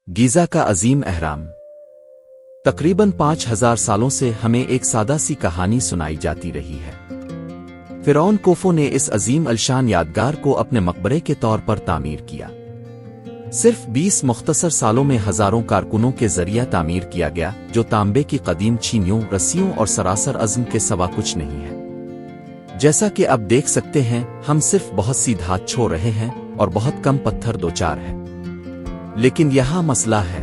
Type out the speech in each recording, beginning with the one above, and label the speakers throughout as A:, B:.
A: Giza का अजीम अहराम। तकरीबन 5000 सालों से हमें एक सादा सी कहानी सुनाई जाती रही है। फ़िरौन कोफो ने इस अजीम अलशान यादगार को अपने मकबरे के तौर पर तामीर किया। सिर्फ 20 मुख्तसर सालों में हज़ारों कारकुनों के जरिए तामीर किया गया, जो तांबे की कदीम छीनियों, रस्सियों और सरासर अज़्म के सवा कुछ नहीं है। जैसा कि अब देख सकते हैं, हम सिर्फ बहुत सी धात छोड़ रहे हैं और बहुत कम पत्थर दो चार है। लेकिन यहाँ मसला है।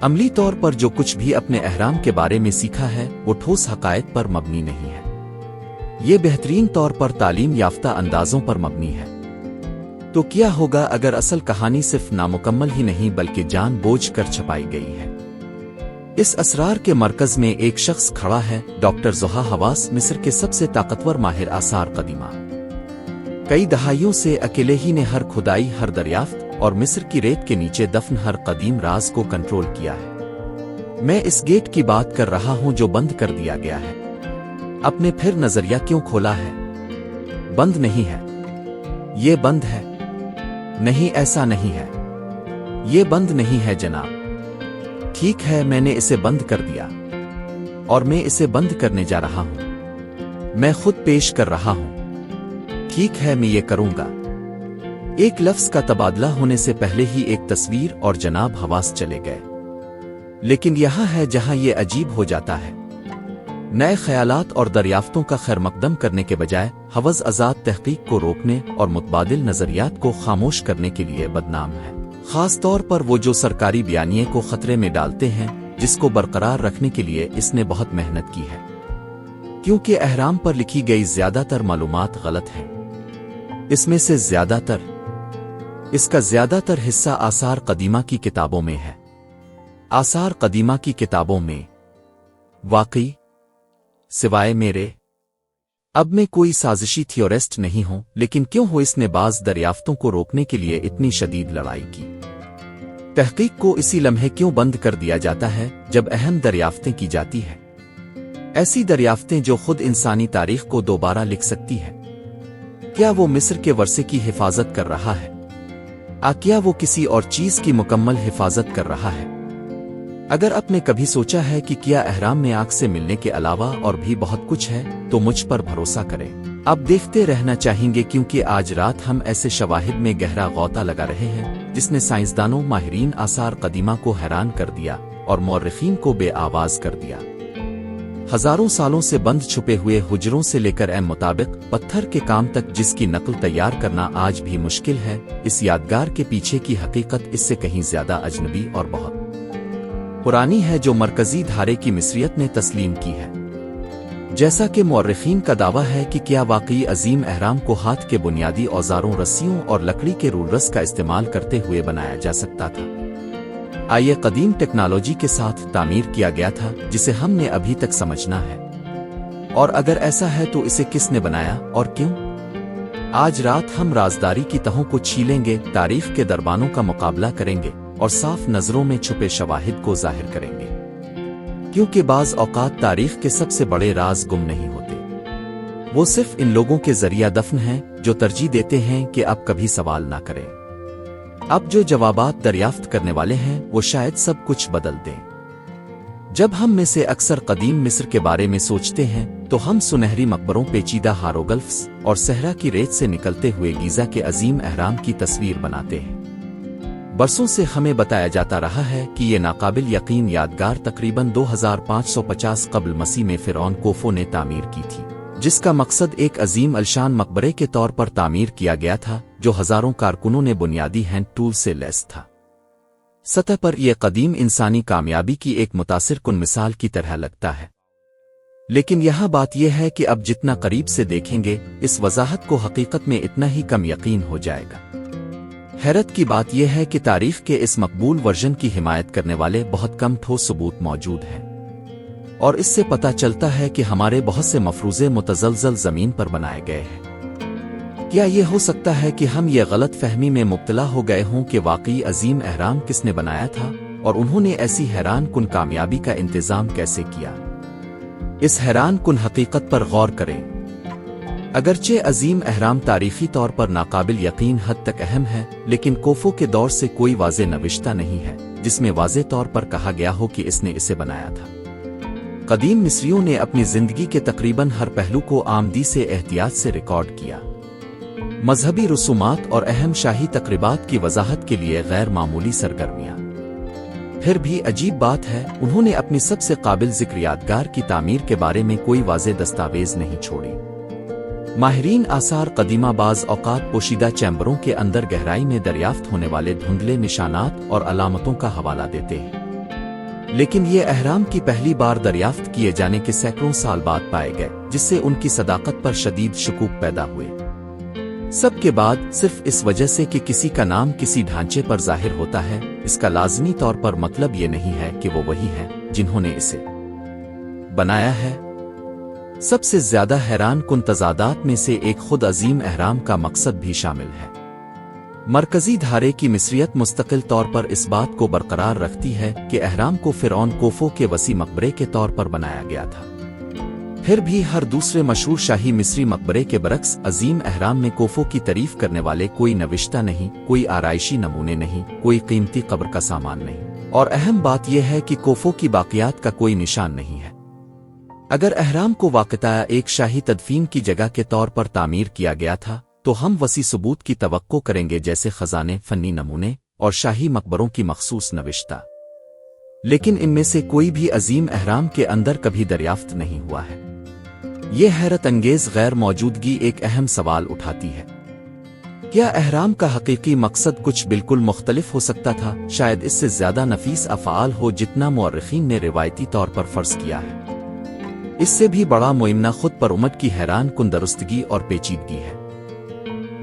A: अमली तौर पर जो कुछ भी अपने अहराम के बारे में सीखा है, वो ठोस हक़ाइक़ पर मबनी नहीं है। ये बेहतरीन तौर पर तालीम याफ्ता अंदाज़ों पर मबनी है। तो क्या होगा अगर असल कहानी सिर्फ नामुकम्मल ही नहीं बल्कि जानबूझ कर छपाई गई है? इस असरार के मरकज़ में एक शख्स खड़ा है, डॉक्टर ज़ुहा हवास, मिस्र के सबसे ताकतवर माहिर आसार कदीमा। कई दहाइयों से अकेले ही ने हर खुदाई, हर दरियाफ्त और मिस्र की रेत के नीचे दफन हर कदीम राज को कंट्रोल किया है। मैं इस गेट की बात कर रहा हूं जो बंद कर दिया गया है। आपने फिर नजरिया क्यों खोला है? बंद नहीं है। ये बंद है। नहीं, ऐसा नहीं है। ये बंद नहीं है जनाब। ठीक है, मैंने इसे बंद कर दिया और मैं इसे बंद करने जा रहा हूं। मैं खुद पेश कर रहा हूं। ठीक है, मैं ये करूंगा। एक लफ्ज का तबादला होने से पहले ही एक तस्वीर और जनाब हवास चले गए। लेकिन यहां है जहां ये अजीब हो जाता है। नए ख्यालात और दरियाफ्तों का खैर मकदम करने के बजाय हवज़ आज़ाद तहकीक को रोकने और मुतबादिल नजरियात को खामोश करने के लिए बदनाम है। खास तौर पर वो जो सरकारी बयानिए को खतरे में डालते हैं, जिसको बरकरार रखने के लिए इसने बहुत मेहनत की है, क्योंकि अहराम पर लिखी गई ज्यादातर मालूमात गलत है। इसमें से इसका ज्यादातर हिस्सा आसार कदीमा की किताबों में है। आसार कदीमा की किताबों में वाकई सिवाय मेरे अब मैं कोई साजिशी थियोरिस्ट नहीं हूं, लेकिन क्यों हो इसने बाज दरियाफ्तों को रोकने के लिए इतनी शदीद लड़ाई की। तहकीक को इसी लम्हे क्यों बंद कर दिया जाता है जब अहम दरियाफ्तें की जाती है? ऐसी दरियाफ्तें जो खुद इंसानी तारीख को दोबारा लिख सकती है। क्या वो मिस्र के वर्से की हिफाजत कर रहा है? क्या वो किसी और चीज की मुकम्मल हिफाजत कर रहा है? अगर आपने कभी सोचा है कि क्या अहराम में आग से मिलने के अलावा और भी बहुत कुछ है, तो मुझ पर भरोसा करें। अब देखते रहना चाहेंगे, क्योंकि आज रात हम ऐसे शवाहिद में गहरा गौता लगा रहे हैं जिसने साइंसदानों, माहिरीन आसार कदीमा को हैरान कर दिया और मौर्रिखीन को बेआवाज कर दिया। हजारों सालों से बंद छुपे हुए हुजरों से लेकर मुताबिक पत्थर के काम तक, जिसकी नकल तैयार करना आज भी मुश्किल है। इस यादगार के पीछे की हकीकत इससे कहीं ज्यादा अजनबी और बहुत पुरानी है, जो मरकजी धारे की मिस्रियत ने तस्लीम की है। जैसा कि मौर्रिखीन का दावा है कि क्या वाकई अजीम अहराम को हाथ के बुनियादी औजारों, रस्सियों और लकड़ी के रूलर्स का इस्तेमाल करते हुए बनाया जा सकता था। ये कदीम टेक्नोलॉजी के साथ तामीर किया गया था जिसे हमने अभी तक समझना है। और अगर ऐसा है तो इसे किसने बनाया और क्यों? आज रात हम राजदारी की तहों को छीलेंगे, तारीख के दरबानों का मुकाबला करेंगे और साफ नजरों में छुपे शवाहिद को जाहिर करेंगे, क्योंकि बाज औकात तारीख के सबसे बड़े राज गुम नहीं होते। वो सिर्फ इन लोगों के जरिया दफन हैं जो तरजीह देते हैं कि अब कभी सवाल ना करें। अब जो जवाबात दरियाफ्त करने वाले हैं वो शायद सब कुछ बदल दें। जब हम में से अक्सर कदीम मिस्र के बारे में सोचते हैं तो हम सुनहरी मकबरों, पेचीदा हारोगल्फ्स और सहरा की रेत से निकलते हुए गीज़ा के अजीम अहराम की तस्वीर बनाते हैं। बरसों से हमें बताया जाता रहा है कि ये नाकाबिल यकीन यादगार तकरीबन 2550 कब्ल मसीह में फ़िरौन कोफो ने तामीर की थी, जिसका मकसद एक अजीम अलशान मकबरे के तौर पर तामीर किया गया था, जो हजारों कारकुनों ने बुनियादी हैंड टूल से लैस था। सतह पर यह कदीम इंसानी कामयाबी की एक मुतासिर कुन मिसाल की तरह लगता है। लेकिन यह बात यह है कि अब जितना करीब से देखेंगे, इस वजाहत को हकीकत में इतना ही कम यकीन हो जाएगा। हैरत की बात यह है कि तारीख के इस मकबूल वर्जन की हिमायत करने वाले बहुत कम ठोस सबूत मौजूद हैं, और इससे पता चलता है कि हमारे बहुत से मफरूज़े मुतज़लज़ल ज़मीन पर बनाए गए हैं। क्या ये हो सकता है कि हम ये गलत फहमी में मुब्तला हो गए हों कि वाकई अजीम अहराम किसने बनाया था और उन्होंने ऐसी हैरान कुन कामयाबी का इंतज़ाम कैसे किया? इस हैरान कुन हकीकत पर गौर करें। اگرچہ عظیم اہرام تاریخی طور پر ناقابل یقین حد تک اہم ہے، لیکن کوفو کے دور سے کوئی واضح نوشتہ نہیں ہے جس میں واضح طور پر کہا گیا ہو کہ اس نے اسے بنایا تھا۔ قدیم مصریوں نے اپنی زندگی کے تقریباً ہر پہلو کو آمدی سے احتیاط سے ریکارڈ کیا۔ مذہبی رسومات اور اہم شاہی تقریبات کی وضاحت کے لیے غیر معمولی سرگرمیاں۔ پھر بھی عجیب بات ہے، انہوں نے اپنی سب سے قابل ذکر یادگار کی تعمیر کے بارے میں کوئی واضح دستاویز نہیں چھوڑی۔ ماہرین آثار قدیمہ بعض اوقات پوشیدہ چیمبروں کے اندر گہرائی میں دریافت ہونے والے دھندلے نشانات اور علامتوں کا حوالہ دیتے ہیں، لیکن یہ اہرام کی پہلی بار دریافت کیے جانے کے سینکڑوں سال بعد پائے گئے، جس سے ان کی صداقت پر شدید شکوک پیدا ہوئے۔ سب کے بعد صرف اس وجہ سے کہ کسی کا نام کسی ڈھانچے پر ظاہر ہوتا ہے، اس کا لازمی طور پر مطلب یہ نہیں ہے کہ وہ وہی ہیں جنہوں نے اسے بنایا ہے۔ سب سے زیادہ حیران کن تضادات میں سے ایک خود عظیم اہرام کا مقصد بھی شامل ہے۔ مرکزی دھارے کی مصریت مستقل طور پر اس بات کو برقرار رکھتی ہے کہ اہرام کو فرعون کوفو کے وسیع مقبرے کے طور پر بنایا گیا تھا۔ پھر بھی ہر دوسرے مشہور شاہی مصری مقبرے کے برعکس عظیم اہرام میں کوفو کی تعریف کرنے والے کوئی نوشتہ نہیں، کوئی آرائشی نمونے نہیں، کوئی قیمتی قبر کا سامان نہیں، اور اہم بات یہ ہے کہ کوفو کی باقیات کا کوئی نشان نہیں ہے۔ اگر اہرام کو واقعتاً ایک شاہی تدفین کی جگہ کے طور پر تعمیر کیا گیا تھا تو ہم وسیع ثبوت کی توقع کریں گے، جیسے خزانے، فنی نمونے اور شاہی مقبروں کی مخصوص نوشتہ، لیکن ان میں سے کوئی بھی عظیم اہرام کے اندر کبھی دریافت نہیں ہوا ہے۔ یہ حیرت انگیز غیر موجودگی ایک اہم سوال اٹھاتی ہے۔ کیا اہرام کا حقیقی مقصد کچھ بالکل مختلف ہو سکتا تھا؟ شاید اس سے زیادہ نفیس افعال ہو جتنا مورخین نے روایتی طور پر فرض کیا ہے۔ اس سے بھی بڑا معمہ خود پر امت کی حیران کن درستگی اور پیچیدگی ہے۔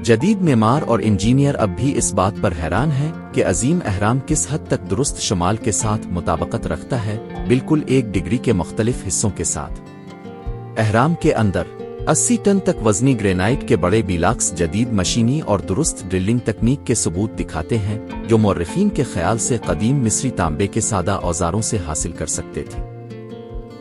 A: جدید معمار اور انجینئر اب بھی اس بات پر حیران ہیں کہ عظیم اہرام کس حد تک درست شمال کے ساتھ مطابقت رکھتا ہے، بالکل 1 ڈگری کے مختلف حصوں کے ساتھ۔ اہرام کے اندر 80 ٹن تک وزنی گرینائٹ کے بڑے بلاکس جدید مشینی اور درست ڈرلنگ تکنیک کے ثبوت دکھاتے ہیں، جو مورخین کے خیال سے قدیم مصری تانبے کے سادہ اوزاروں سے حاصل کر سکتے تھے۔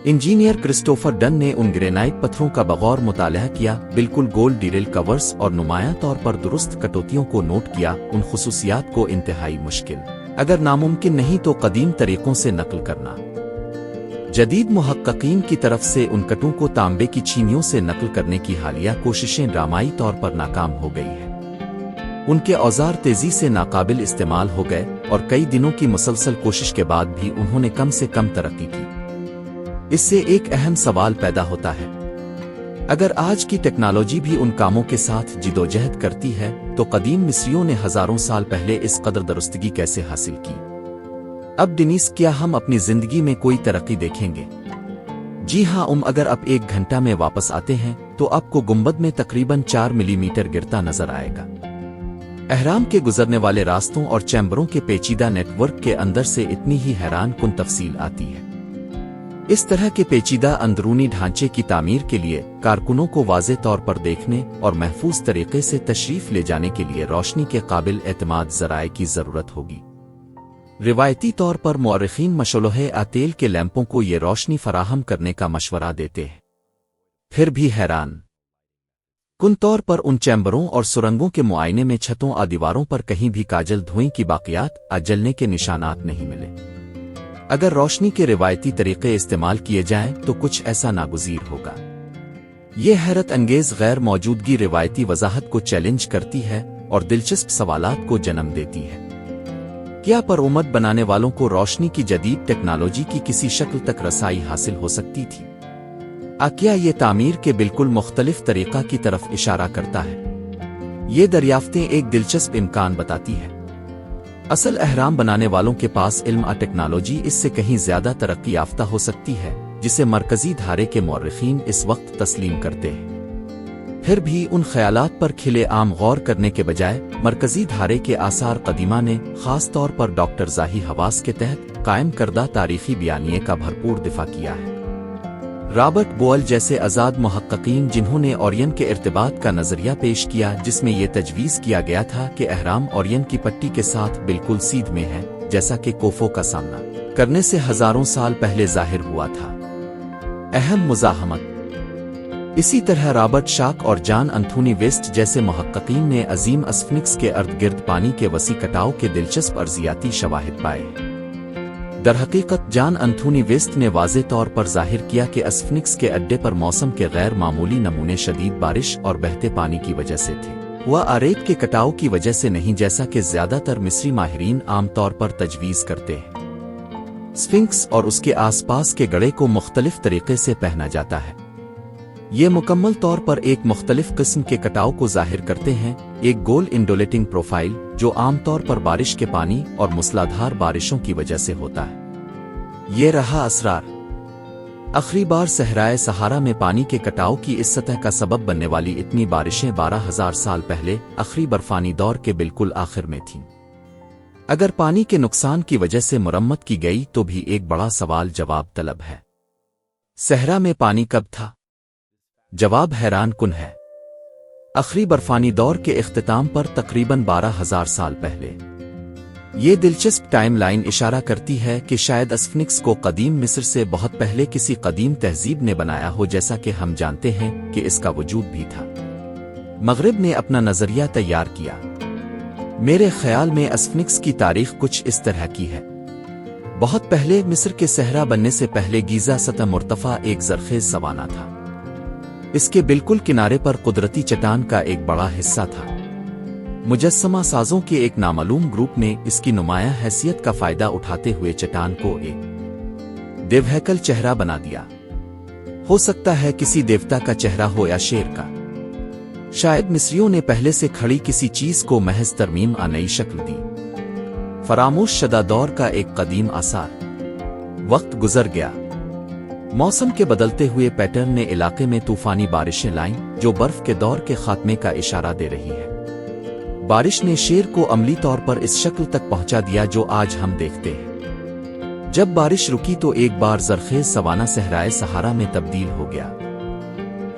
A: انجینئر کرسٹوفر ڈن نے ان گرینائٹ پتھروں کا بغور مطالعہ کیا، بالکل گول ڈیرل کورز اور نمایاں طور پر درست کٹوتیوں کو نوٹ کیا، ان خصوصیات کو انتہائی مشکل، اگر ناممکن نہیں تو قدیم طریقوں سے نقل کرنا۔ جدید محققین کی طرف سے ان کٹوں کو تانبے کی چھینیوں سے نقل کرنے کی حالیہ کوششیں ڈرامائی طور پر ناکام ہو گئی ہیں۔ ان کے اوزار تیزی سے ناقابل استعمال ہو گئے اور کئی دنوں کی مسلسل کوشش کے بعد بھی انہوں نے کم سے کم ترقی کی۔ اس سے ایک اہم سوال پیدا ہوتا ہے، اگر آج کی ٹیکنالوجی بھی ان کاموں کے ساتھ جدوجہد کرتی ہے تو قدیم مصریوں نے ہزاروں سال پہلے اس قدر درستگی کیسے حاصل کی؟ اب ڈینیس، کیا ہم اپنی زندگی میں کوئی ترقی دیکھیں گے؟ جی ہاں، اگر آپ 1 گھنٹہ میں واپس آتے ہیں تو آپ کو گنبد میں تقریباً 4 ملی میٹر گرتا نظر آئے گا۔ اہرام کے گزرنے والے راستوں اور چیمبروں کے پیچیدہ نیٹ ورک کے اندر سے اتنی ہی حیران کن تفصیل آتی ہے۔ اس طرح کے پیچیدہ اندرونی ڈھانچے کی تعمیر کے لیے کارکنوں کو واضح طور پر دیکھنے اور محفوظ طریقے سے تشریف لے جانے کے لیے روشنی کے قابل اعتماد ذرائع کی ضرورت ہوگی۔ روایتی طور پر مورخین مشعلہ آتیل کے لیمپوں کو یہ روشنی فراہم کرنے کا مشورہ دیتے ہیں۔ پھر بھی حیران کن طور پر ان چیمبروں اور سرنگوں کے معائنے میں چھتوں اور دیواروں پر کہیں بھی کاجل دھوئیں کی باقیات جلنے کے نشانات نہیں ملے۔ اگر روشنی کے روایتی طریقے استعمال کیے جائیں تو کچھ ایسا ناگزیر ہوگا۔ یہ حیرت انگیز غیر موجودگی روایتی وضاحت کو چیلنج کرتی ہے اور دلچسپ سوالات کو جنم دیتی ہے۔ کیا پر امت بنانے والوں کو روشنی کی جدید ٹیکنالوجی کی کسی شکل تک رسائی حاصل ہو سکتی تھی؟ کیا یہ تعمیر کے بالکل مختلف طریقہ کی طرف اشارہ کرتا ہے؟ یہ دریافتیں ایک دلچسپ امکان بتاتی ہیں۔ اصل اہرام بنانے والوں کے پاس علم اور ٹیکنالوجی اس سے کہیں زیادہ ترقی یافتہ ہو سکتی ہے، جسے مرکزی دھارے کے مورخین اس وقت تسلیم کرتے ہیں۔ پھر بھی ان خیالات پر کھلے عام غور کرنے کے بجائے مرکزی دھارے کے آثار قدیمہ نے خاص طور پر ڈاکٹر زاہی حواس کے تحت قائم کردہ تاریخی بیانیے کا بھرپور دفاع کیا ہے۔ رابرٹ بوئل جیسے آزاد محققین جنہوں نے اورین کے ارتباط کا نظریہ پیش کیا، جس میں یہ تجویز کیا گیا تھا کہ اہرام اورین کی پٹی کے ساتھ بالکل سیدھ میں ہے، جیسا کہ کوفو کا سامنا کرنے سے ہزاروں سال پہلے ظاہر ہوا تھا۔ اہم مزاحمت इसी तरह रॉबर्ट शाक और जॉन एंथोनी वेस्ट जैसे मुहक्किकीन ने अजीम स्फिंक्स के अर्द गिर्द पानी के वसी कटाव के दिलचस्प अर्जियाती शवाहिद पाए। दरहकीकत जॉन एंथोनी वेस्ट ने वाज़े तौर पर जाहिर किया कि स्फिंक्स के अड्डे पर मौसम के गैर मामूली नमूने शदीद बारिश और बहते पानी की वजह से थे, वह आरेत के कटाव की वजह से नहीं, जैसा कि ज्यादातर मिस्री माहिरीन आमतौर पर तजवीज़ करते हैं। स्फिंक्स और उसके आसपास के गड़े को मुख्तलिफ तरीके से पहना जाता है। ये मुकम्मल तौर पर एक मुख्तलिफ किस्म के कटाव को जाहिर करते हैं, एक गोल इंडोलेटिंग प्रोफाइल जो आमतौर पर बारिश के पानी और मूसलाधार बारिशों की वजह से होता है। ये रहा असरार। आखिरी बार सहराए सहारा में पानी के कटाव की इस सतह का सबब बनने वाली इतनी बारिशें 12,000 साल पहले आखिरी बर्फानी दौर के बिल्कुल आखिर में थीं। अगर पानी के नुकसान की वजह से मुरम्मत की गई तो भी एक बड़ा सवाल जवाब तलब है। सहरा में पानी कब था? जवाब हैरान कुन है। आखिरी बर्फानी दौर के इख्तिताम पर तकरीबन 12,000 साल पहले। ये दिलचस्प टाइमलाइन इशारा करती है कि शायद स्फिंक्स को कदीम मिस्र से बहुत पहले किसी कदीम तहजीब ने बनाया हो, जैसा कि हम जानते हैं कि इसका वजूद भी था। मगरिब ने अपना नजरिया तैयार किया। मेरे ख्याल में स्फिंक्स की तारीख कुछ इस तरह की है। बहुत पहले मिस्र के सहरा बनने से पहले गीज़ा सतह मुर्तफा एक जरखेज सवाना था। इसके बिल्कुल किनारे पर कुदरती चट्टान का एक बड़ा हिस्सा था। मुजस्समा साजों के एक नामालूम ग्रुप ने इसकी नुमाया हैसियत का फायदा उठाते हुए चट्टान को एक देवहैकल चेहरा बना दिया। हो सकता है किसी देवता का चेहरा हो या शेर का। शायद मिस्रियों ने पहले से खड़ी किसी चीज को महज तरमीम आ नई शक्ल दी। फरामोश शदा दौर का एक कदीम आसार। वक्त गुजर गया। मौसम के बदलते हुए पैटर्न ने इलाके में तूफानी बारिशें लाईं, जो बर्फ के दौर के खात्मे का इशारा दे रही है। बारिश ने शेर को अमली तौर पर इस शक्ल तक पहुंचा दिया जो आज हम देखते हैं। जब बारिश रुकी तो एक बार जरखेज सवाना सहराए सहारा में तब्दील हो गया।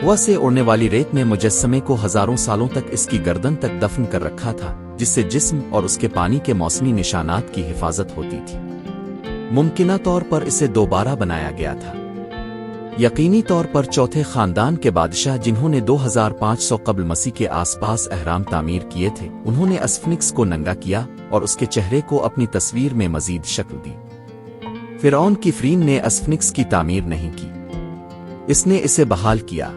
A: हवा से उड़ने वाली रेत ने मुजस्समे को हजारों सालों तक इसकी गर्दन तक दफन कर रखा था, जिससे जिस्म और उसके पानी के मौसमी निशानात की हिफाजत होती थी। मुमकिना तौर पर इसे दोबारा बनाया गया था। यकीनी तौर पर चौथे खानदान के बादशाह, जिन्होंने 2500 कब्ल मसीह के आसपास अहराम तामीर किए थे, उन्होंने स्फिंक्स को नंगा किया और उसके चेहरे को अपनी तस्वीर में मजीद शक्ल दी। फिरौन कीफरीन ने स्फिंक्स की तामीर नहीं की, इसने इसे बहाल किया।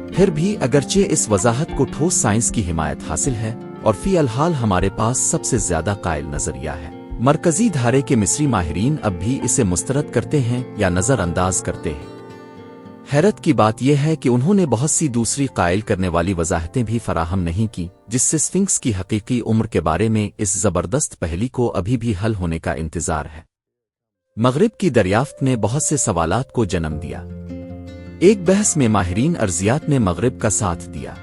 A: फिर भी अगरचे इस वजाहत को ठोस साइंस की हिमायत हासिल है और फी अलहाल हमारे पास सबसे ज्यादा कायल नजरिया है, मरकजी धारे के मिस्री माहिरीन अब भी इसे मुस्तरद करते हैं या नजरअंदाज करते हैं। हैरत की बात यह है कि उन्होंने बहुत सी दूसरी कायल करने वाली वजाहतें भी फराहम नहीं की, जिससे स्फिंक्स की हकीकी उम्र के बारे में इस जबरदस्त पहेली को अभी भी हल होने का इंतजार है। मगरिब की दरियाफ्त ने बहुत से सवालात को जन्म दिया। एक बहस में माहिरीन अर्जियात ने मगरिब का साथ दिया।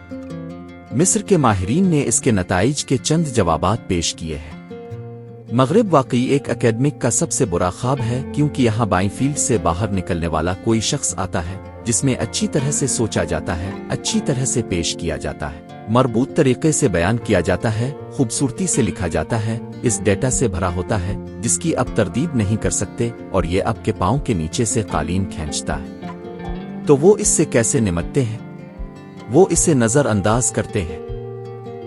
A: मिस्र के माहिरीन ने इसके नताइज के चंद जवाबात पेश किए हैं। मगरिब वाकई एक एकेडमिक का सबसे बुरा ख्वाब है, क्योंकि यहाँ बाई फील्ड से बाहर निकलने वाला कोई शख्स आता है जिसमें अच्छी तरह से सोचा जाता है, अच्छी तरह से पेश किया जाता है, मरबूत तरीके से बयान किया जाता है, खूबसूरती से लिखा जाता है, इस डेटा से भरा होता है जिसकी अब तरदीद नहीं कर सकते, और ये आपके पाँव के नीचे से कालीन खींचता है। तो वो इससे कैसे निमटते हैं? वो इसे नजरअंदाज करते हैं।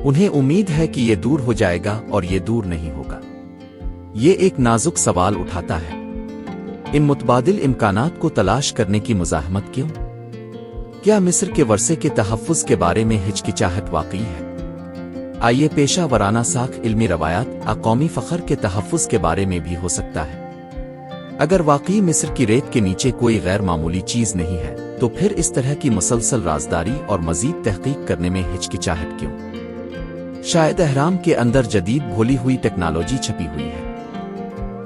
A: उन्हें उम्मीद है कि ये दूर हो जाएगा, और ये दूर नहीं होगा। ये एक नाजुक सवाल उठाता है, इन मुतबादिल इम्कानात को तलाश करने की मुज़ाहमत क्यों? क्या मिस्र के वर्से के तहफ़्फ़ुज़ के बारे में हिचकिचाहट वाकई है? आइए पेशा वराना साख इल्मी रवायात अक़ौमी फ़ख्र के तहफ़्फ़ुज़ के बारे में भी हो सकता है। अगर वाकई मिस्र की रेत के नीचे कोई गैर मामूली चीज़ नहीं है, तो फिर इस तरह की मुसलसल राजदारी और मज़ीद तहक़ीक़ करने में हिचकिचाहट क्यों? शायद अहराम के अंदर जदीद भोली हुई टेक्नोलॉजी छपी हुई है।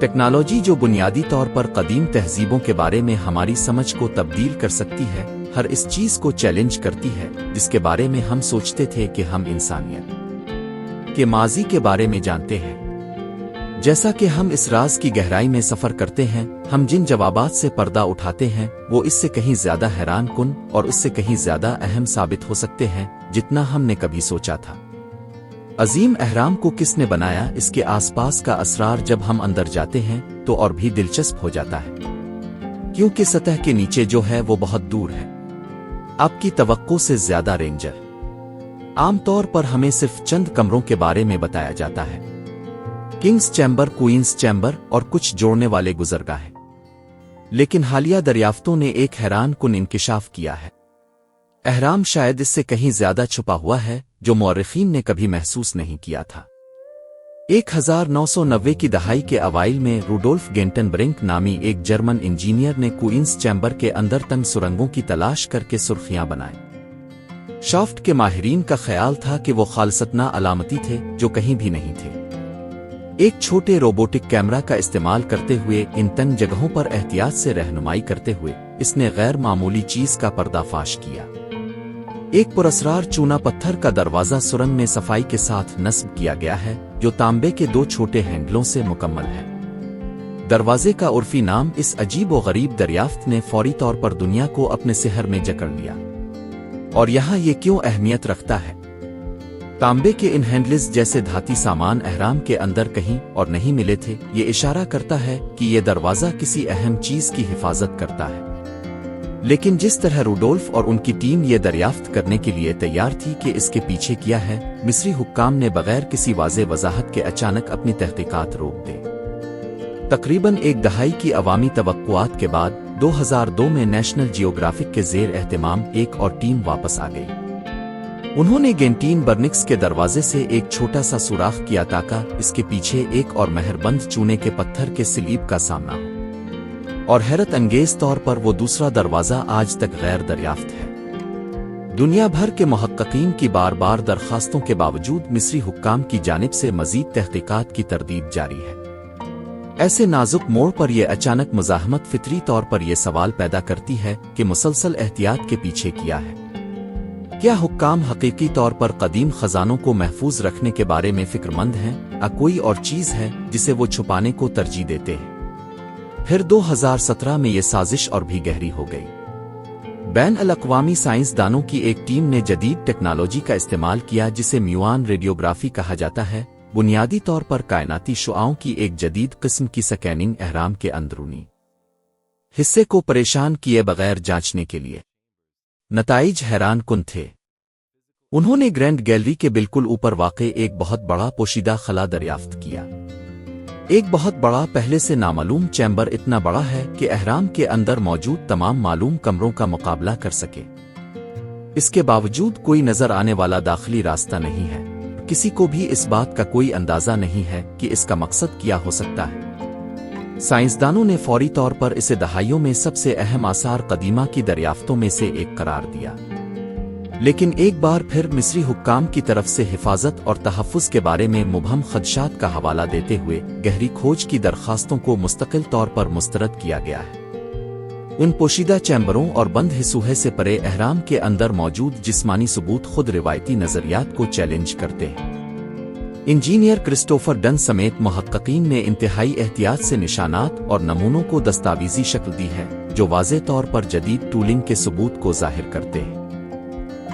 A: टेक्नोलॉजी जो बुनियादी तौर पर कदीम तहजीबों के बारे में हमारी समझ को तब्दील कर सकती है, हर इस चीज को चैलेंज करती है जिसके बारे में हम सोचते थे कि हम इंसानियत के माजी के बारे में जानते हैं। जैसा कि हम इस राज की गहराई में सफर करते हैं, हम जिन जवाबात से पर्दा उठाते हैं वो इससे कहीं ज्यादा हैरान कुन और इससे कहीं ज्यादा अहम साबित हो सकते हैं जितना हमने कभी सोचा था। अजीम अहराम को किसने बनाया, इसके आसपास का असरार जब हम अंदर जाते हैं तो और भी दिलचस्प हो जाता है, क्योंकि सतह के नीचे जो है वो बहुत दूर है। आपकी तवक्को से ज्यादा रेंजर। आमतौर पर हमें सिर्फ चंद कमरों के बारे में बताया जाता है, किंग्स चैम्बर, क्वींस चैम्बर और कुछ जोड़ने वाले गुजरगाह। लेकिन हालिया दरियाफ्तों ने एक हैरान कुन इंकिशाफ किया है। अहराम शायद इससे कहीं ज्यादा छुपा हुआ है, जो मौरखीन ने कभी महसूस नहीं किया था। 1990 की दहाई के अवाइल में रूडोल्फ गेंटनब्रिंक नामी एक जर्मन इंजीनियर ने क्वींस चैम्बर के अंदर तंग सुरंगों की तलाश करके सुर्खियां बनाई। शाफ्ट के माहिरीन का ख्याल था कि वो खालसतना अलामती थे जो कहीं भी नहीं थे। एक छोटे रोबोटिक कैमरा का इस्तेमाल करते हुए इन तंग जगहों पर एहतियात से रहनुमाई करते हुए इसने गैर मामूली चीज का पर्दाफाश किया। एक पुरस्रार चूना पत्थर का दरवाजा सुरंग में सफाई के साथ नस्ब किया गया है, जो तांबे के 2 छोटे हैंडलों से मुकम्मल है। दरवाजे का उर्फी नाम इस अजीब व गरीब दरियाफ्त ने फौरी तौर पर दुनिया को अपने सिहर में जकड़ लिया। और यहाँ ये क्यों अहमियत रखता है? तांबे के इन हैंडल्स जैसे धाती सामान अहराम के अंदर कहीं और नहीं मिले थे। ये इशारा करता है कि ये दरवाजा किसी अहम चीज की हिफाजत करता है। लेकिन जिस तरह रूडोल्फ और उनकी टीम ये दरियाफ्त करने के लिए तैयार थी कि इसके पीछे क्या है, मिस्री हुक्काम ने बगैर किसी वाज़े वजाहत के अचानक अपनी तहकीकात रोक दी। तकरीबन एक दहाई की अवामी तवक्कुआत के बाद 2002 में नेशनल जियोग्राफिक के ज़ेर एहतमाम एक और टीम वापस आ गई। उन्होंने गेंटीन बर्निक्स के दरवाजे से एक छोटा सा सुराख किया ताकि इसके पीछे एक और मेहरबंद चूने के पत्थर के स्लीब का सामना हो। और हैरत अंगेज तौर पर वो दूसरा दरवाजा आज तक गैर दरियाफ्त है। दुनिया भर के मुहक्किकीन की बार बार दरखास्तों के बावजूद मिस्री हुक्काम की जानिब से मजीद तहकीकात की तरदीद जारी है। ऐसे नाजुक मोड़ पर यह अचानक मुज़ाहमत फितरी तौर पर यह सवाल पैदा करती है कि मुसलसल एहतियात के पीछे किया है। क्या हुक्काम हकीकी तौर पर कदीम खजानों को महफूज रखने के बारे में फिक्रमंद हैं, या कोई और चीज़ है जिसे वो छुपाने को तरजीह देते हैं? फिर 2017 में ये साजिश और भी गहरी हो गई। बैन-अल-अक़वामी साइंसदानों की एक टीम ने जदीद टेक्नोलॉजी का इस्तेमाल किया जिसे म्यूआन रेडियोग्राफी कहा जाता है, बुनियादी तौर पर कायनाती शुआओं की एक जदीद किस्म की स्कैनिंग अहराम के अंदरूनी हिस्से को परेशान किए बगैर जांचने के लिए। नताइज हैरान कुन थे। उन्होंने ग्रैंड गैलरी के बिल्कुल ऊपर वाक़े एक बहुत बड़ा पोशीदा खला दरियाफ्त किया। एक बहुत बड़ा, पहले से नामालूम चैम्बर, इतना बड़ा है कि अहराम के अंदर मौजूद तमाम मालूम कमरों का मुकाबला कर सके। इसके बावजूद कोई नजर आने वाला दाखिली रास्ता नहीं है। किसी को भी इस बात का कोई अंदाजा नहीं है कि इसका मकसद क्या हो सकता है। साइंसदानों ने फौरी तौर पर इसे दहाइयों में सबसे अहम आसार कदीमा की दरियाफ्तों में से एक करार दिया। लेकिन एक बार फिर मिस्री हुक्काम की तरफ से हिफाजत और तहफ़्फ़ुज़ के बारे में मुबहम खदशात का हवाला देते हुए गहरी खोज की दरखास्तों को मुस्तकिल तौर पर मुस्तरद किया गया है। इन पोशीदा चैम्बरों और बंद हिस्सूहे से परे अहराम के अंदर मौजूद जिस्मानी सबूत खुद रिवायती नजरियात को चैलेंज करते हैं। इंजीनियर क्रिस्टोफर डन समेत मुहक्किकीन ने इंतहाई एहतियात से निशानात और नमूनों को दस्तावेजी शक्ल दी है, जो वाज़े तौर पर जदीद टूलिंग के सबूत को जाहिर करते हैं।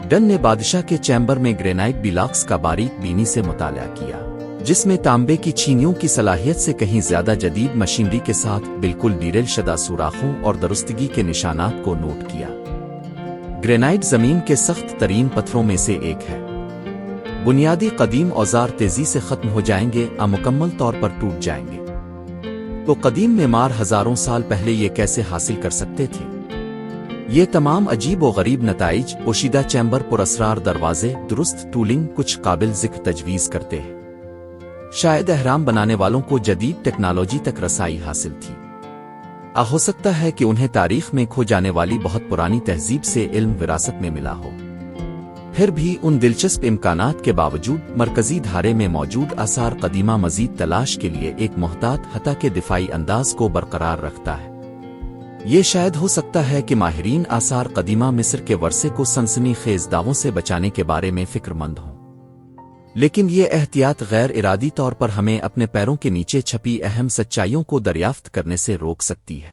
A: डन ने बादशाह के चैम्बर में ग्रेनाइट ब्लॉक्स का बारीक बीनी से मुताला किया, जिसमें तांबे की छीनियों की सलाहियत से कहीं ज्यादा जदीद मशीनरी के साथ बिल्कुल डीरेल शदा सुराखों और दुरुस्तगी के निशानात को नोट किया। ग्रेनाइट जमीन के सख्त तरीन पत्थरों में से एक है। बुनियादी कदीम औजार तेजी से खत्म हो जाएंगे, मुकम्मल तौर पर टूट जाएंगे। तो कदीम मेमार हजारों साल पहले ये कैसे हासिल कर सकते थे? ये तमाम अजीब व गरीब नताइज, पोशीदा चैम्बर, पुरस्रार दरवाजे, दुरुस्त टूलिंग, कुछ काबिल ज़िक्र तजवीज़ करते हैं। शायद अहराम बनाने वालों को जदीद टेक्नोलॉजी तक रसाई हासिल थी। हो सकता है कि उन्हें तारीख में खो जाने वाली बहुत पुरानी तहजीब से इल्म विरासत में मिला हो। फिर भी उन दिलचस्प इम्कानात के बावजूद मरकजी धारे में मौजूद आसार कदीमा मजीद तलाश के लिए एक मोहतात हता के दिफाई अंदाज को बरकरार रखता है। ये शायद हो सकता है कि माहिरीन आसार कदीमा मिस्र के वर्से को सनसनी खेज दावों से बचाने के बारे में फिक्रमंद हों, लेकिन ये एहतियात गैर इरादी तौर पर हमें अपने पैरों के नीचे छपी अहम सच्चाइयों को दरियाफ्त करने से रोक सकती है।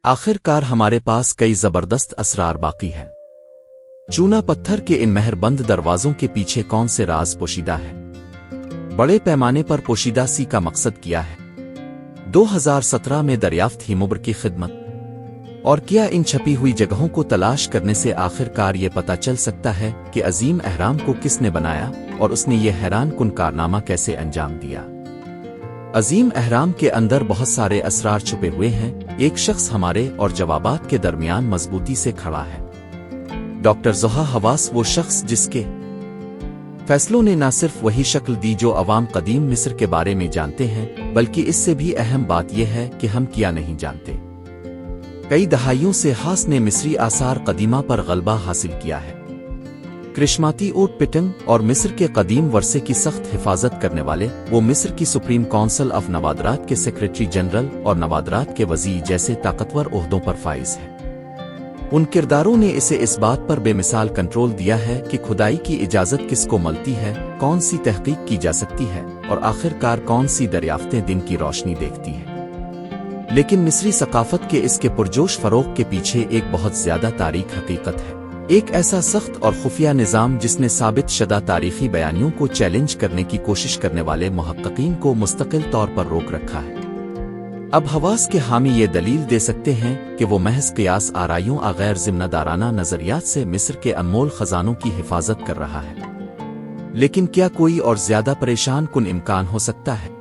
A: आखिरकार हमारे पास कई जबरदस्त असरार बाकी हैं। चूना पत्थर के इन मेहरबंद दरवाजों के पीछे कौन से राज पोशीदा है? बड़े पैमाने पर पोशीदा सी का मकसद क्या है? 2017 में दरियाफ्त ही मुब्र की खिदमत और क्या इन छपी हुई जगहों को तलाश करने से आखिरकार ये पता चल सकता है कि अजीम अहराम को किसने बनाया और उसने ये हैरान कुन कारनामा कैसे अंजाम दिया। अजीम अहराम के अंदर बहुत सारे असरार छुपे हुए हैं। एक शख्स हमारे और जवाबात के दरमियान मजबूती से खड़ा है। डॉक्टर ज़ोहा हवास, वो शख्स जिसके फैसलों ने न सिर्फ वही शक्ल दी जो अवाम कदीम मिस्र के बारे में जानते हैं, बल्कि इससे भी अहम बात यह है कि हम क्या नहीं जानते। कई दहाइयों से हास ने मिस्री आसार कदीमा पर गलबा हासिल किया है। क्रिश्माती ओट पिटन और मिस्र के कदीम वर्से की सख्त हिफाजत करने वाले वो मिस्र की सुप्रीम काउंसिल ऑफ नवादरात के सेक्रेटरी जनरल और नवादरात के वज़ीर जैसे ताकतवर ओहदों पर फाइज हैं। उन किरदारों ने इसे इस बात पर बेमिसाल कंट्रोल दिया है कि खुदाई की इजाज़त किसको मिलती है, कौन सी तहकीक की जा सकती है और आखिरकार कौन सी दरियाफ्तें दिन की रोशनी देखती हैं। लेकिन मिस्री सकाफत के इसके पुरजोश फरोग के पीछे एक बहुत ज्यादा तारीख हकीकत है। एक ऐसा सख्त और खुफिया निज़ाम जिसने साबित शुदा तारीखी बयानियों को चैलेंज करने की कोशिश करने वाले मुहक्किकीन को मुस्तकिल तौर पर रोक रखा है। अब हवास के हामी ये दलील दे सकते हैं कि वो महज क़ियास आराइयों आ गैर ज़िम्मेदाराना नज़रियात से मिस्र के अनमोल ख़जानों की हिफाजत कर रहा है। लेकिन क्या कोई और ज़्यादा परेशान कुन इम्कान हो सकता है?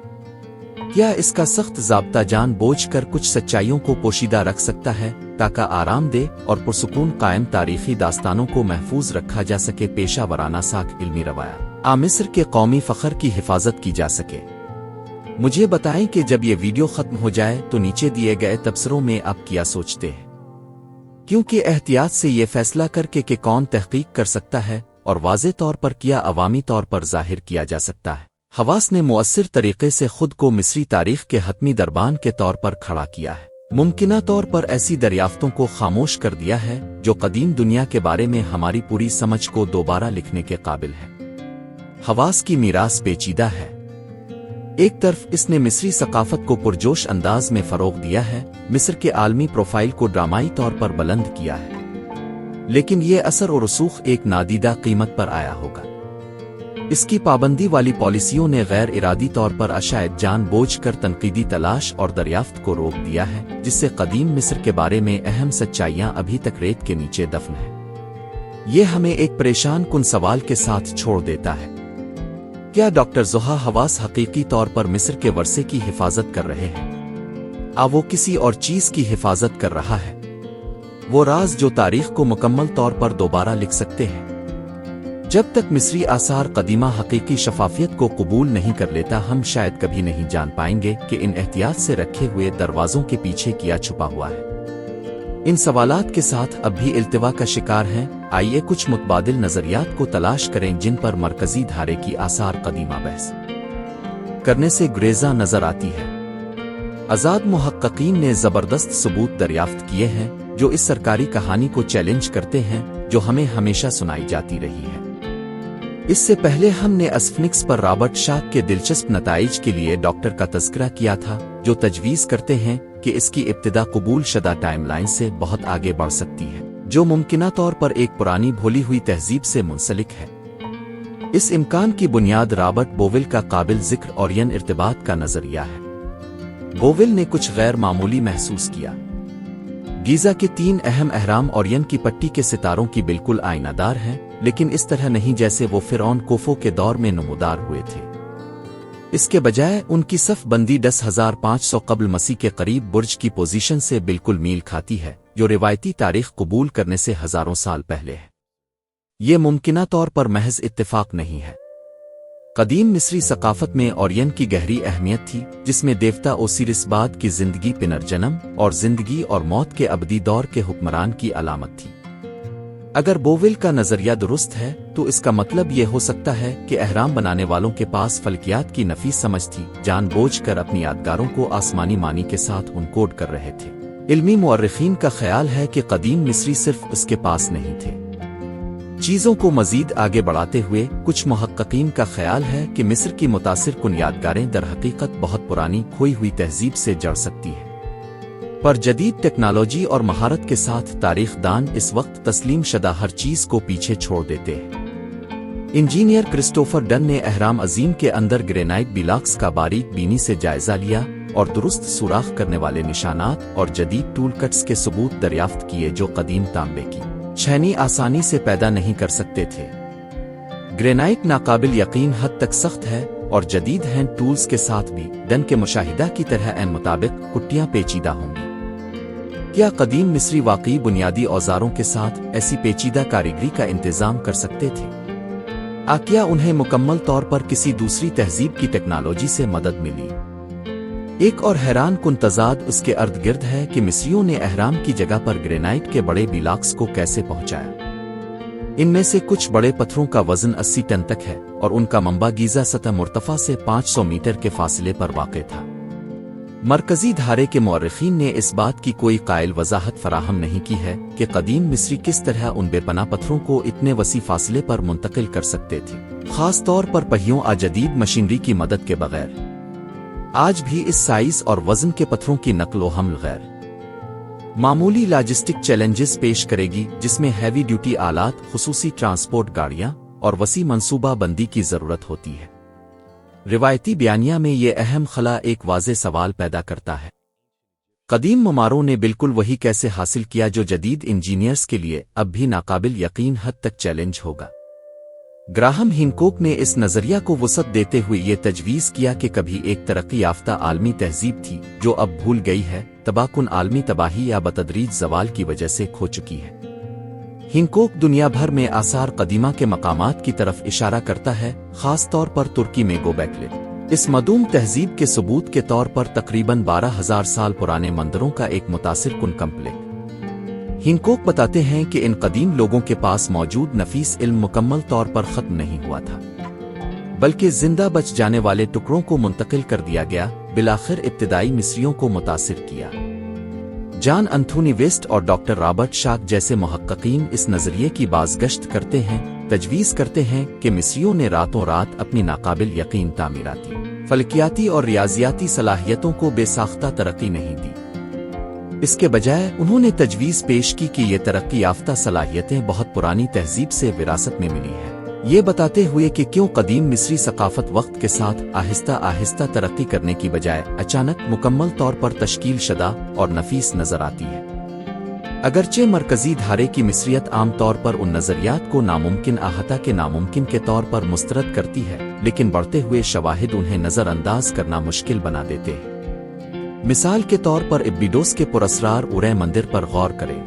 A: क्या इसका सख्त ज़ाब्ता जान बोझ कर कुछ सच्चाइयों को पोशीदा रख सकता है ताकि आराम दे और पुरसुकून कायम तारीखी दास्तानों को महफूज रखा जा सके, पेशा वराना साख इल्मी रवाया मिस्र के कौमी फ़ख्र की हिफाजत की जा सके। मुझे बताएं कि जब ये वीडियो खत्म हो जाए तो नीचे दिए गए तबसरों में आप क्या सोचते हैं, क्योंकि एहतियात से ये फैसला करके कि कौन तहकीक कर सकता है और वाज़े तौर पर क्या अवामी तौर पर जाहिर किया जा सकता है। हवास ने मुअस्सिर तरीके से खुद को मिस्री तारीख के हतमी दरबान के तौर पर खड़ा किया है। मुमकिना तौर पर ऐसी दरियाफ्तों को खामोश कर दिया है जो कदीम दुनिया के बारे में हमारी पूरी समझ को दोबारा लिखने के काबिल है। हवास की मीरास पेचीदा है। एक तरफ इसने मिस्री सकाफत को पुरजोश अंदाज में फरोग दिया है, मिस्र के आलमी प्रोफाइल को ड्रामाई तौर पर बुलंद किया है, लेकिन ये असर और रसूख एक नादीदा कीमत पर आया होगा। इसकी पाबंदी वाली पॉलिसियों ने गैर इरादी तौर पर अशायद जान बोझ कर तनकीदी तलाश और दरियाफ्त को रोक दिया है, जिससे कदीम मिस्र के बारे में अहम सच्चाइयां अभी तक रेत के नीचे दफन है। ये हमें एक परेशान कुन सवाल के साथ छोड़ देता है। क्या डॉक्टर ज़ोहा हवास हकीकी तौर पर मिस्र के वर्से की हिफाजत कर रहे हैं? वो किसी और चीज़ की हिफाजत कर रहा है? वो राज जो तारीख को मुकम्मल तौर पर दोबारा लिख सकते हैं। जब तक मिस्री आसार कदीमा हकीकी शफाफियत को कबूल नहीं कर लेता, हम शायद कभी नहीं जान पाएंगे कि इन एहतियात से रखे हुए दरवाज़ों के पीछे क्या छुपा हुआ है। इन सवालात के साथ अब भी इल्तिवा का शिकार हैं। आइए कुछ मुतबादिल नज़रियात को तलाश करें जिन पर मरकजी धारे की आसार कदीमा बहस करने से गुरेजा नजर आती है। आज़ाद मुहक्किकीन ने ज़बरदस्त सबूत दरियाफ्त किए हैं जो इस सरकारी कहानी को चैलेंज करते हैं जो हमें हमेशा सुनाई जाती रही है। इससे पहले हमने अस्फिनिक्स पर रॉबर्ट शाक के दिलचस्प नताइज के लिए डॉक्टर का तज़किरा किया था, जो तजवीज़ करते हैं कि इसकी इब्तिदा कबूल शुदा टाइमलाइन से बहुत आगे बढ़ सकती है, जो मुमकिना तौर पर एक पुरानी भूली हुई तहजीब से मुंसलिक है। इस इम्कान की बुनियाद रॉबर्ट बोवेल का काबिल जिक्र ओरियन इर्तिबात का नजरिया है। बोवेल ने कुछ गैर मामूली महसूस किया। गीज़ा के 3 अहम अहराम ओरियन की पट्टी के सितारों की बिल्कुल आईनादार हैं, लेकिन इस तरह नहीं जैसे वो फिरौन कोफो के दौर में नमूदार हुए थे। इसके बजाय उनकी सफ बंदी 10,500 कब्ल मसीह के करीब बुर्ज की पोजीशन से बिल्कुल मील खाती है, जो रिवायती तारीख कबूल करने से हजारों साल पहले है। ये मुमकिना तौर पर महज इत्तेफाक नहीं है। कदीम मिस्री सकाफत में ओरियन की गहरी अहमियत थी, जिसमें देवता ओसिरिस बाद की जिंदगी पुनर्जन्म और जिंदगी और मौत के अबदी दौर के हुक्मरान की अलामत थी। अगर बोवेल का नजरिया दुरुस्त है तो इसका मतलब ये हो सकता है कि अहराम बनाने वालों के पास फल्कियात की नफीस समझ थी, जानबूझकर अपनी यादगारों को आसमानी मानी के साथ उनकोड कर रहे थे। इल्मी मुअर्रिखीन का ख्याल है कि कदीम मिस्री सिर्फ उसके पास नहीं थे। चीजों को मजीद आगे बढ़ाते हुए कुछ मुहक्किकीन का ख्याल है कि मिस्र की मुतासिर कुन यादगारें दरहकीकत बहुत पुरानी खोई हुई तहजीब से जड़ सकती है, पर जदीद टेक्नोलॉजी और महारत के साथ तारीखदान इस वक्त तस्लीम शुदा हर चीज को पीछे छोड़ देते हैं। इंजीनियर क्रिस्टोफर डन ने अहराम अजीम के अंदर ग्रेनाइट ब्लॉक्स का बारीक बीनी से जायजा लिया और दुरुस्त सुराख करने वाले निशानात और जदीद टूल कट्स के सबूत दरियाफ्त किए जो कदीम तांबे की छेनी आसानी से पैदा नहीं कर सकते थे। ग्रेनाइट नाकाबिल यकीन हद तक सख्त है और जदीद हैंड टूल्स के साथ भी डन के मुशाहिदा की तरह एन मुताबिक कुट्टियां पेचीदा होंगी। क्या कदीम मिस्री वाकई बुनियादी औजारों के साथ ऐसी पेचीदा कारीगरी का इंतजाम कर सकते थे? क्या उन्हें मुकम्मल तौर पर किसी दूसरी तहजीब की टेक्नोलॉजी से मदद मिली? एक और हैरान कुन तजाद उसके अर्द गिर्द है कि मिस्रियों ने अहराम की जगह पर ग्रेनाइट के बड़े ब्लॉक्स को कैसे पहुंचाया। इनमें से कुछ बड़े पत्थरों का वजन 80 टन तक है और उनका मंबा गीजा सतह मुर्तफा से 500 मीटर के फासले पर वाक़ था। मरकजी धारे के मौरखीन ने इस बात की कोई कायल वजाहत फराहम नहीं की है कि कदीम मिस्री किस तरह उन बेपनाह पत्थरों को इतने वसी फासले पर मुंतकिल कर सकते थे, खास तौर पर पहियों आ जदीद मशीनरी की मदद के बगैर। आज भी इस साइज और वजन के पत्थरों की नकलो हमल गैर मामूली लॉजिस्टिक चैलेंजेस पेश करेगी, जिसमें हैवी ड्यूटी आलात, खुसूसी ट्रांसपोर्ट गाड़ियां और वसी मंसूबा बंदी की जरूरत होती है। रिवायती बयानिया में ये अहम खला एक वाज़े सवाल पैदा करता है, कदीम ममारों ने बिल्कुल वही कैसे हासिल किया जो जदीद इंजीनियर्स के लिए अब भी नाकाबिल यकीन हद तक चैलेंज होगा। ग्राहम हिनकोक ने इस नजरिया को वसअत देते हुए ये तजवीज़ किया कि कभी एक तरक्की याफ्ता आलमी तहजीब थी जो अब भूल गई है, तबाहकुन आलमी तबाही या बतदरीज जवाल की वजह से खो चुकी है। हिनकोक दुनिया भर में आसार कदीमा के मकामात की तरफ इशारा करता है, खास तौर पर तुर्की में गोबेकले इस मदूम तहजीब के सबूत के तौर पर तकरीबन 12,000 साल पुराने मंदिरों का एक मुतासिर कुन कम्प्लेक्स। हिनकोक बताते हैं कि इन कदीम लोगों के पास मौजूद नफीस इल्म मुकम्मल तौर पर खत्म नहीं हुआ था, बल्कि जिंदा बच जाने वाले टुकड़ों को मुंतकिल कर दिया गया, बिलाखिर इब्तिदाई मिस्रियों को मुतासिर किया। जॉन अंथोनी वेस्ट और डॉक्टर रॉबर्ट शाक जैसे मुहक्किकीन इस नजरिए की बाज़गश्त करते हैं, तजवीज़ करते हैं कि मिस्रियों ने रातों रात अपनी नाकाबिल यकीन तामीराती, फल्कियाती और रियाजियाती सलाहियतों को बेसाख्ता तरक्की नहीं दी। इसके बजाय उन्होंने तजवीज़ पेश की कि ये तरक्की याफ्ता सलाहियतें बहुत पुरानी तहजीब से विरासत में मिली है, ये बताते हुए कि क्यों कदीम मिस्री सकाफत वक्त के साथ आहिस्ता आहिस्ता तरक्की करने की बजाय अचानक मुकम्मल तौर पर तश्कील शुदा और नफीस नजर आती है। अगरचे मरकजी धारे की मिस्रियत आम तौर पर उन नजरियात को नामुमकिन आहता के नामुमकिन के तौर पर मुस्तरद करती है, लेकिन बढ़ते हुए शवाहिद उन्हें नजरअंदाज करना मुश्किल बना देते हैं। मिसाल के तौर पर इब्बिडोस के पुरस्रार उरे मंदिर पर गौर करें।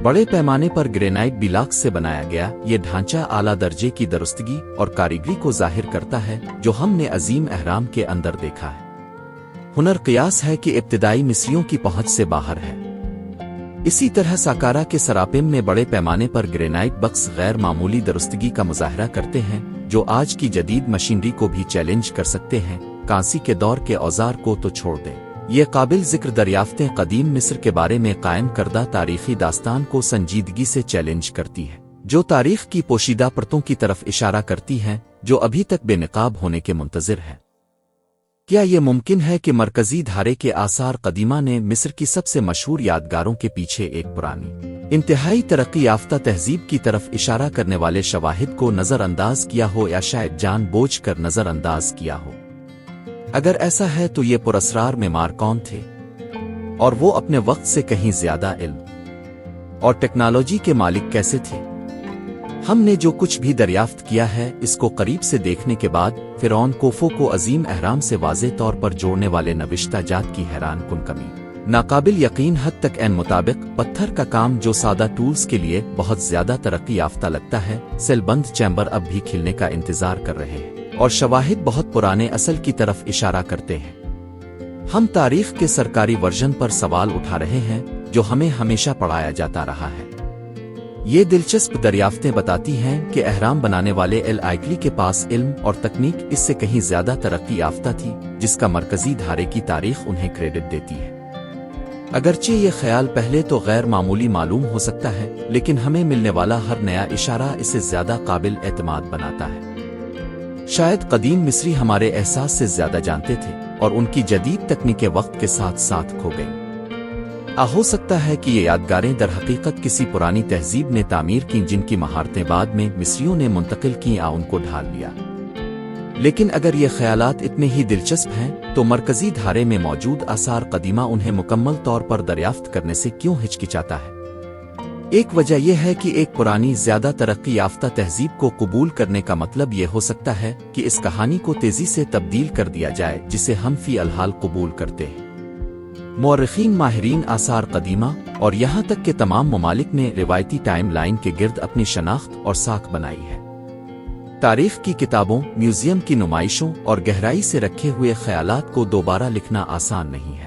A: बड़े पैमाने पर ग्रेनाइट ब्लॉक से बनाया गया ये ढांचा आला दर्जे की दुरुस्तगी और कारीगरी को जाहिर करता है जो हमने अजीम अहराम के अंदर देखा है। हुनर कियास है कि इब्तिदाई मिस्रियों की पहुंच से बाहर है। इसी तरह साकारा के सरापिम में बड़े पैमाने पर ग्रेनाइट बक्स गैर मामूली दुरुस्तगी का मुजाहरा करते हैं जो आज की जदीद मशीनरी को भी चैलेंज कर सकते हैं। कांसी के दौर के औजार को तो छोड़ दें, ये काबिल जिक्र दरियाफ्तें कदीम मिस्र के बारे में कायम करदा तारीखी दास्तान को संजीदगी से चैलेंज करती है, जो तारीख की पोशीदा परतों की तरफ इशारा करती हैं जो अभी तक बेनकाब होने के मुंतजिर है। क्या ये मुमकिन है कि मरकजी धारे के आसार कदीमा ने मिस्र की सबसे मशहूर यादगारों के पीछे एक पुरानी इंतहाई तरक्की याफ्ता तहजीब की तरफ इशारा करने वाले शवाहिद को नजरअंदाज किया हो या शायद जानबूझ कर नजरअंदाज किया हो? अगर ऐसा है तो ये पुरस्रार मेमार कौन थे और वो अपने वक्त से कहीं ज्यादा इल्म और टेक्नोलॉजी के मालिक कैसे थे? हमने जो कुछ भी दरियाफ्त किया है इसको करीब से देखने के बाद फिरौन कोफो को अजीम अहराम से वाज़े तौर पर जोड़ने वाले नविश्ता जात की हैरान कुन कमी, नाकाबिल यकीन हद तक एन मुताबिक पत्थर का काम जो सादा टूल्स के लिए बहुत ज्यादा तरक्की याफ्ता लगता है, सेलबंद चैम्बर अब भी खिलने का इंतजार कर रहे हैं और शवाहिद बहुत पुराने असल की तरफ इशारा करते हैं। हम तारीख के सरकारी वर्जन पर सवाल उठा रहे हैं जो हमें हमेशा पढ़ाया जाता रहा है। ये दिलचस्प दरियाफ्तें बताती हैं कि अहराम बनाने वाले एल आइकली के पास इल्म और तकनीक इससे कहीं ज्यादा तरक्की याफ्ता थी, जिसका मरकजी धारे की तारीख उन्हें क्रेडिट देती है। अगरचे ये ख्याल पहले तो गैर मामूली मालूम हो सकता है, लेकिन हमें मिलने वाला हर नया इशारा इसे ज्यादा काबिल एतमाद बनाता है। शायद कदीम मिस्री हमारे एहसास से ज्यादा जानते थे और उनकी जदीद तकनीकें वक्त के साथ साथ खो गईं। हो सकता है कि ये यादगारें दरहकीकत किसी पुरानी तहजीब ने तामीर की जिनकी महारतें बाद में मिस्रियों ने मुंतकिल की या उनको ढाल लिया। لیکن اگر یہ خیالات اتنے ہی دلچسپ ہیں تو مرکزی دھارے میں موجود آثار قدیمہ انہیں مکمل طور پر دریافت کرنے سے کیوں ہچکچاتا ہے؟ ایک وجہ یہ ہے کہ ایک پرانی زیادہ ترقی یافتہ تہذیب کو قبول کرنے کا مطلب یہ ہو سکتا ہے کہ اس کہانی کو تیزی سے تبدیل کر دیا جائے جسے ہم فی الحال قبول کرتے ہیں۔ مورخین، ماہرین آثار قدیمہ اور یہاں تک کہ تمام ممالک نے روایتی ٹائم لائن کے گرد اپنی شناخت اور ساکھ بنائی ہے۔ تاریخ کی کتابوں، میوزیم کی نمائشوں اور گہرائی سے رکھے ہوئے خیالات کو دوبارہ لکھنا آسان نہیں ہے۔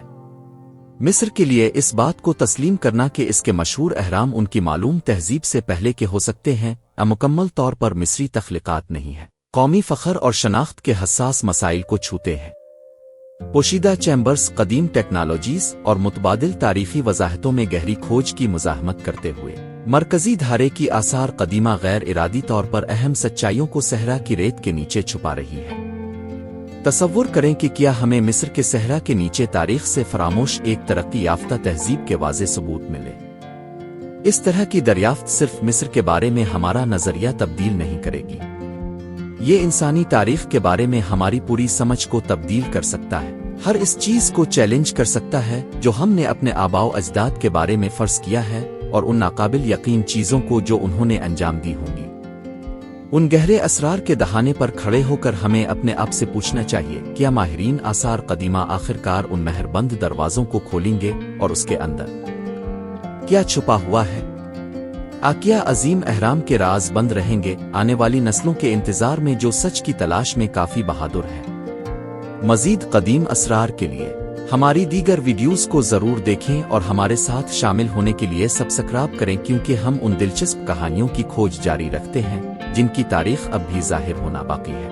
A: مصر کے لیے اس بات کو تسلیم کرنا کہ اس کے مشہور اہرام ان کی معلوم تہذیب سے پہلے کے ہو سکتے ہیں، مکمل طور پر مصری تخلیقات نہیں ہے، قومی فخر اور شناخت کے حساس مسائل کو چھوتے ہیں۔ پوشیدہ چیمبرز، قدیم ٹیکنالوجیز اور متبادل تاریخی وضاحتوں میں گہری کھوج کی مزاحمت کرتے ہوئے مرکزی دھارے کی آثار قدیمہ غیر ارادی طور پر اہم سچائیوں کو صحرا کی ریت کے نیچے چھپا رہی ہے۔ تصور کریں کہ کیا ہمیں مصر کے صحرا کے نیچے تاریخ سے فراموش ایک ترقی یافتہ تہذیب کے واضح ثبوت ملے۔ اس طرح کی دریافت صرف مصر کے بارے میں ہمارا نظریہ تبدیل نہیں کرے گی، یہ انسانی تاریخ کے بارے میں ہماری پوری سمجھ کو تبدیل کر سکتا ہے، ہر اس چیز کو چیلنج کر سکتا ہے جو ہم نے اپنے آباء و اجداد کے بارے میں فرض کیا ہے، اور ان ناقابل یقین چیزوں کو جو انہوں نے انجام دی ہوں گی۔ ان گہرے اسرار کے دہانے پر کھڑے ہو کر ہمیں اپنے آپ سے پوچھنا چاہیے، کیا ماہرین آثار قدیمہ آخرکار ان مہر بند دروازوں کو کھولیں گے، اور اس کے اندر کیا چھپا ہوا ہے؟ کیا عظیم اہرام کے راز بند رہیں گے، آنے والی نسلوں کے انتظار میں جو سچ کی تلاش میں کافی بہادر ہیں؟ مزید قدیم اسرار کے لیے ہماری دیگر ویڈیوز کو ضرور دیکھیں اور ہمارے ساتھ شامل ہونے کے لیے سبسکرائب کریں، کیونکہ ہم ان دلچسپ کہانیوں کی کھوج جاری رکھتے ہیں جن کی تاریخ اب بھی ظاہر ہونا باقی ہے۔